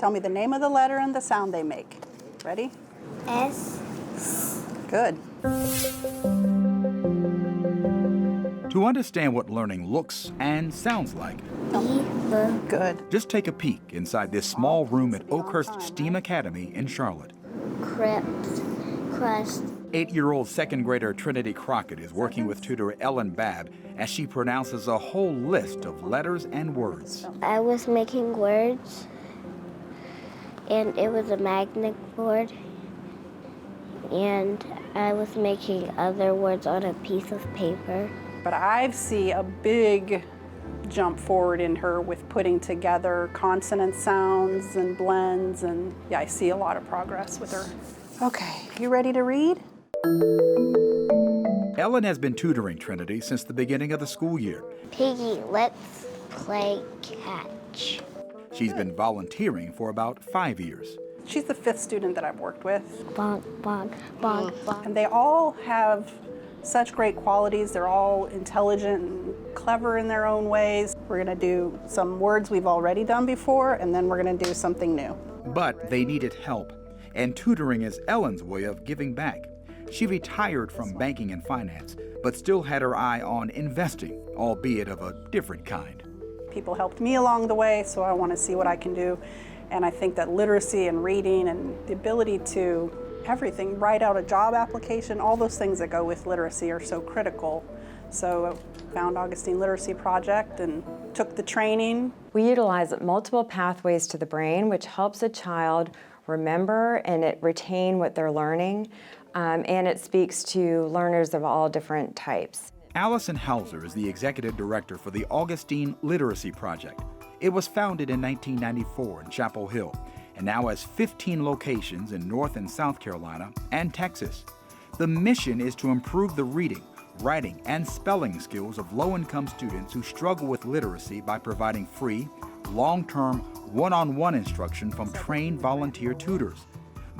Tell me the name of the letter and the sound they make. Ready? S. Good. To understand what learning looks and sounds like, Good. just take a peek inside this small room at Oakhurst STEAM Academy in Charlotte. Crips. Crust. 8-year-old second grader Trinity Crockett is working with tutor Ellen Babb as she pronounces a whole list of letters and words. I was making words, and it was a magnet board, and I was making other words on a piece of paper. But I see a big jump forward in her with putting together consonant sounds and blends, and yeah, I see a lot of progress with her. Okay, you ready to read? Ellen has been tutoring Trinity since the beginning of the school year. Piggy, let's play catch. She's been volunteering for about 5 years. She's the 5th student that I've worked with. Bonk, bonk, bonk, bonk. And they all have such great qualities. They're all intelligent and clever in their own ways. We're gonna do some words we've already done before, and then we're gonna do something new. But they needed help, and tutoring is Ellen's way of giving back. She retired from banking and finance, but still had her eye on investing, albeit of a different kind. People helped me along the way, so I want to see what I can do. And I think that literacy and reading and the ability to everything, write out a job application, all those things that go with literacy are so critical. So I found Augustine Literacy Project and took the training. We utilize multiple pathways to the brain, which helps a child remember and retain what they're learning. And it speaks to learners of all different types. Allison Hauser is the executive director for the Augustine Literacy Project. It was founded in 1994 in Chapel Hill and now has 15 locations in North and South Carolina and Texas. The mission is to improve the reading, writing, and spelling skills of low-income students who struggle with literacy by providing free, long-term, one-on-one instruction from trained volunteer tutors.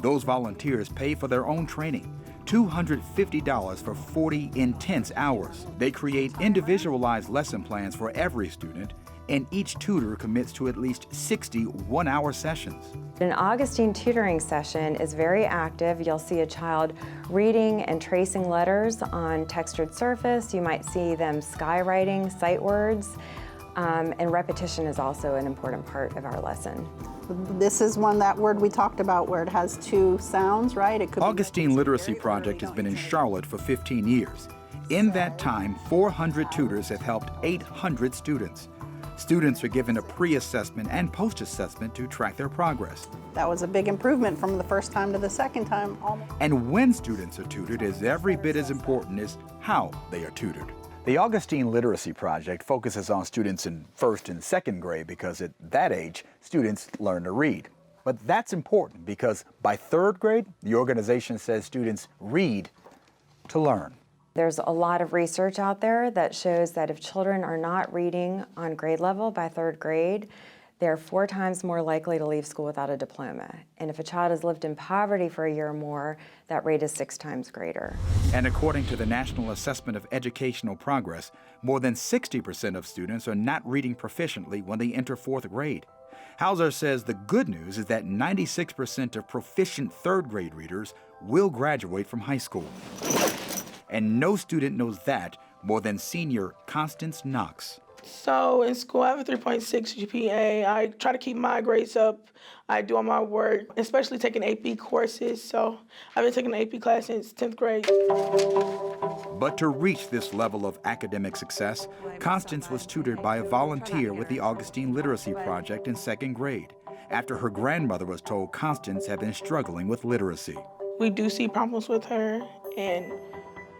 Those volunteers pay for their own training, $250 for 40 intense hours. They create individualized lesson plans for every student, and each tutor commits to at least 60 one-hour sessions. An Augustine tutoring session is very active. You'll see a child reading and tracing letters on textured surface. You might see them skywriting sight words, and repetition is also an important part of our lesson. This is that word we talked about where it has 2 sounds, right? It could Augustine Literacy Project has been in Charlotte for 15 years. In that time, 400 tutors have helped 800 students. Students are given a pre-assessment and post-assessment to track their progress. That was a big improvement from the first time to the second time. And when students are tutored is every bit as important as how they are tutored. The Augustine Literacy Project focuses on students in 1st and 2nd grade because at that age, students learn to read. But that's important because by 3rd grade, the organization says students read to learn. There's a lot of research out there that shows that if children are not reading on grade level by 3rd grade, they're 4 times more likely to leave school without a diploma. And if a child has lived in poverty for a year or more, that rate is 6 times greater. And according to the National Assessment of Educational Progress, more than 60% of students are not reading proficiently when they enter 4th grade. Hauser says the good news is that 96% of proficient 3rd grade readers will graduate from high school. And no student knows that more than senior Constance Knox. So in school, I have a 3.6 GPA. I try to keep my grades up. I do all my work, especially taking AP courses. So I've been taking an AP class since 10th grade. But to reach this level of academic success, Constance was tutored by a volunteer with the Augustine Literacy Project in 2nd grade, after her grandmother was told Constance had been struggling with literacy. We do see problems with her, and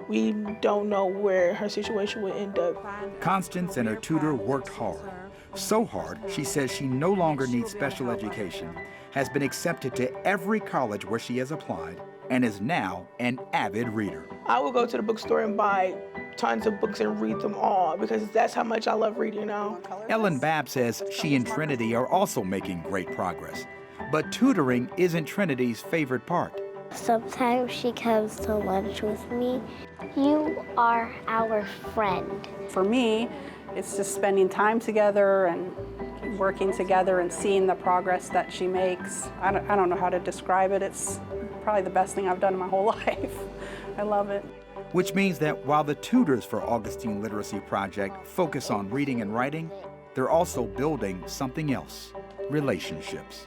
we don't know where her situation would end up. Constance and her tutor worked hard. So hard, she says she no longer needs special education, has been accepted to every college where she has applied, and is now an avid reader. I will go to the bookstore and buy tons of books and read them all because that's how much I love reading now. Ellen Babb says she and Trinity are also making great progress. But tutoring isn't Trinity's favorite part. Sometimes she comes to lunch with me. You are our friend. For me, it's just spending time together and working together and seeing the progress that she makes. I don't know how to describe it. It's probably the best thing I've done in my whole life. I love it. Which means that while the tutors for Augustine Literacy Project focus on reading and writing, they're also building something else: relationships.